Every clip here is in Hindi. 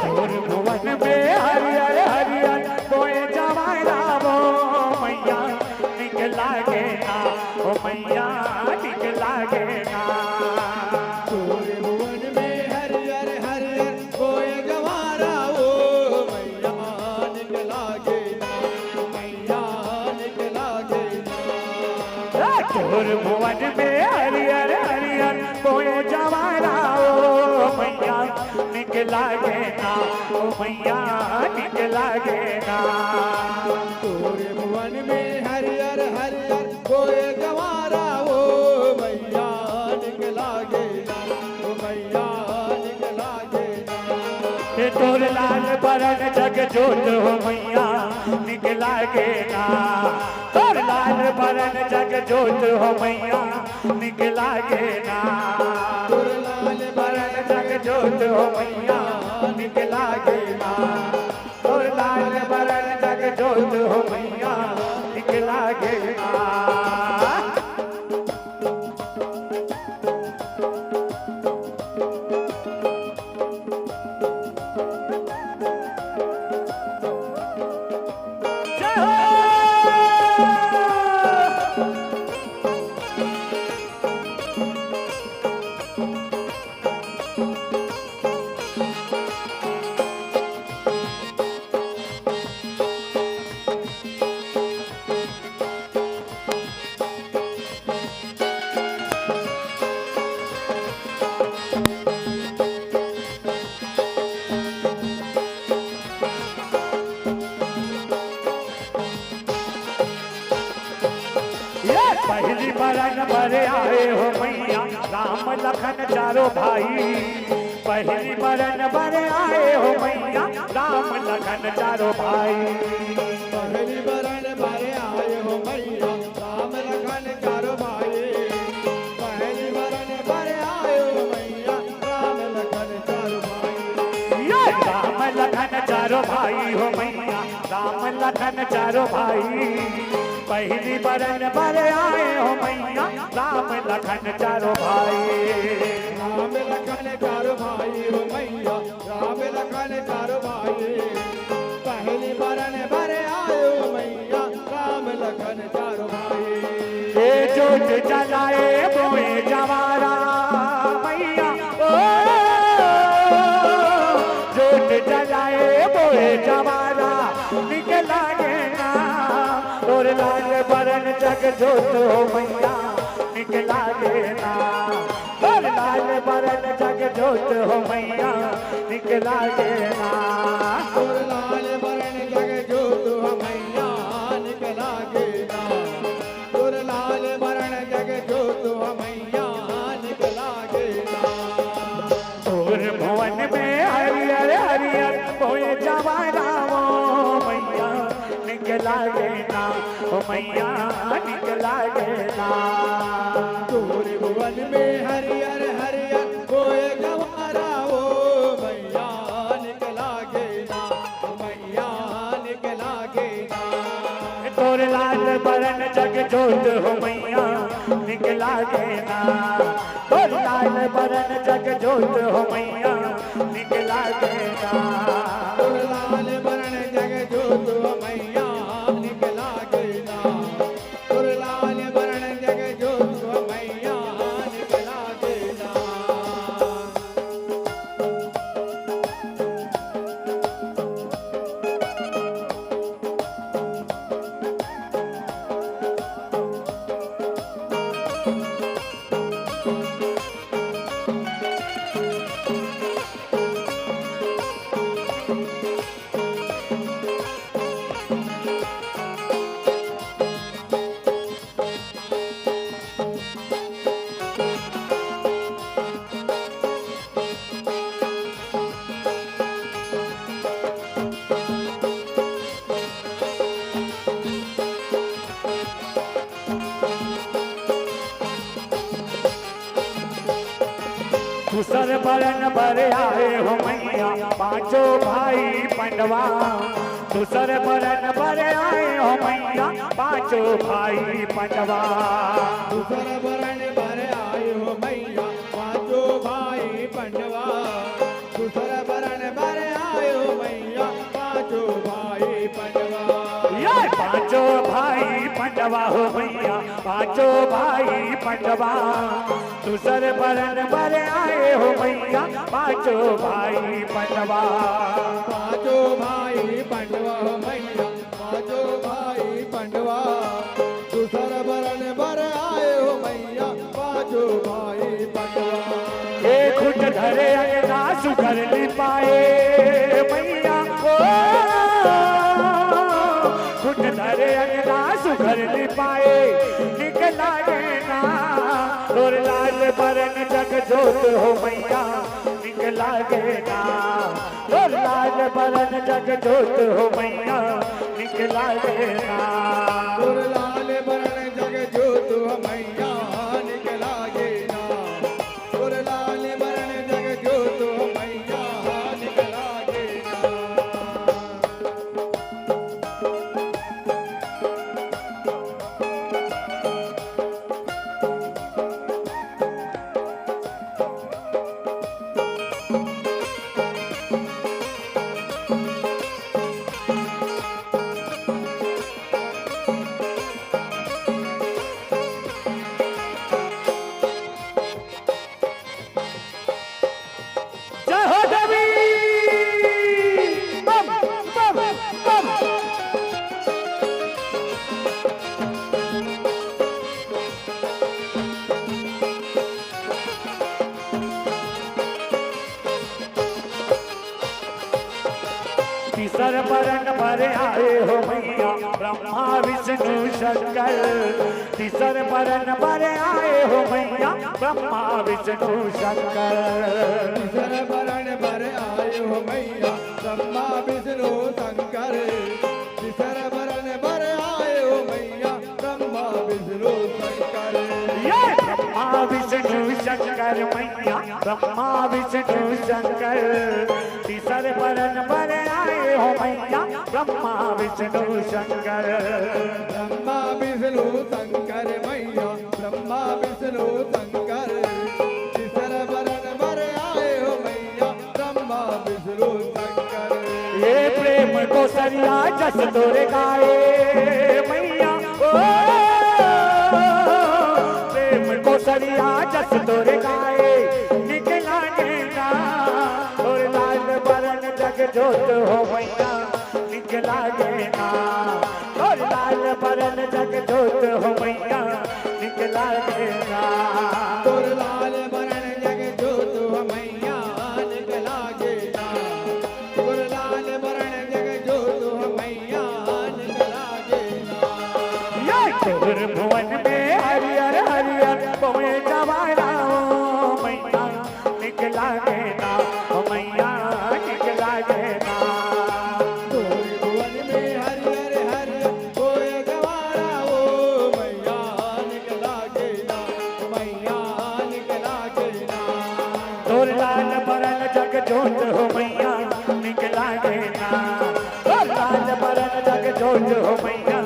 और भुवन में हरियर हरियर कोई जवाना ओ मैया निकला गे ना ओ मैया निकला गे ना। तोरे भुवन में हरियर हरियर कोई गवारा ओ मैया निकला गे ना ओ मैया निकला गे ना। तोर लाल बरन जग जोत हो मैया निकला गे ना। तोर लाल बरन जग जोत हो मैया निकला गे ना। तोर लाल बरन जग जोत हो मैया निकला गे ना। तोर लाल बरन जग जोत हो मैया निकला गे ना। पहली बरन भरे आए हो मैया राम लखन चारों भाई। पहली बरन भरे आए हो मैया राम लखन चारों भाई। पहली बरन भरे आए हो मैया राम लखन चारों भाई। पहली बरन भरे आए हो मैया राम लखन चारों भाई। ये राम लखन चारों भाई हो मैया राम लखन चारों भाई। पहली बरन भरे आए हो मैया राम लखन चारों भाई। राम लखन चारों भाई हो मैया राम लखन चारों भाई। पहली बरन भरे आए हो मैया राम लखन चारों भाई। ये जोत जलाए बोए जवारा मैया ओ जोत जलाए बोए जवारा निकला गे ना। तोर लाल बरन जग जोत हो मैया निकला गे ना। तोर लाल बरन जग जोत हो मैया निकला गे ना। तोर लाल बरन जग जोत हो मैया निकला गे ना। तोर लाल बरन जग जोत हो मैया निकला गे ना। तोर भुवन में हरियर हरियर कोई जवाना ओ मैया निकला गे ना ओ मैया निकला गे ना। तोर भुवन में हरियर हरियर कोई गवारा ओ मैया निकला गे ना ओ मैया निकला गे ना। तोर लाल बरन जग जोत हो मैया निकला गे ना। तोर लाल बरन जग जोत हो मैया निकला गे ना। तोर लाल बरन जग जोत हो मैया निकला गे ना। तोर लाल बरन जग जोत हो मैया निकला गे ना। दूसर बरन बर आए हो मैया पांचों भाई पंडवा दूसर बरन बर आए हो मैया पांचों भाई पंडवा दूसर बरन भर आए हो मैया पांचों भाई पंडवा दूसर बरन भर आए हो मैया पांचों भाई पंडवा ये पांचों भाई पंडवा हो मैया पांचों भाई पंडवा दूसर बरन बर आए हो मैया पांचों भाई पंडवा पांचों भाई पंडवा हो मैया पांचों भाई पंडवा दूसर बरन भर आए हो मैया पांचों भाई पंडवा ये खुट धरे अंगना सुघर लिपाए मैया को खुट धरे अंगना सुघर लिपाए निकला ना और लाल बरन जग जोत हो मैया निकला ना और लाल बरन जग जोत हो मैया निकला ना गुर लाल बरन जग जोत हो मैया निकला गे ना गुर लाल बरन जग जोत हो मैया निकला गे ना जय हो देवी बम बम बम तीसर बरन भरे आए हो मैया ब्रह्मा विष्णु शंकर तीसर बरन भरे आए हो मैया ब्रह्मा विष्णु शंकर तीसर बरन भर आए हो मैया ब्रह्मा विष्णु शंकर तीसर बरन भर आए हो मैया ब्रह्मा विष्णु शंकर ये ब्रह्मा विष्णु शंकर मैया ब्रह्मा विष्णु शंकर तीसर बरन भरे आए हो मैया ब्रह्मा विष्णु शंकर ब्रह्मा विष्णु शंकर मैया ब्रह्मा विष्णु शंकर तीसर बरन भर आए हो मैया ब्रह्मा विष्णु शंकर ये प्रेम को सरिया जस तोरे गाए मैया ओ प्रेम को सरिया जस तोरे गाए निकला ना और लाल बरन जग जोत हो मैया निकला ना और लाल बरन जग जोत हो मैया निकला ना तोर लाल बरन जग जोत हो मैया निकला गे ना तोर लाल बरन जग जोत हो मैया निकला गे ना ये तोर भुवन में हरियर हरियर पवे जवाना मैया निकला ना ओ मैया निकला ना तोर भुवन में हरियर हरियर कोय गवारा ओ मैया निकला गे ना मैया निकला गे ना तोर लाल बरन जग जोत हो मैया निकला ना तोर लाल बरन जग जोत हो मैया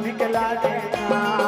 निकला ना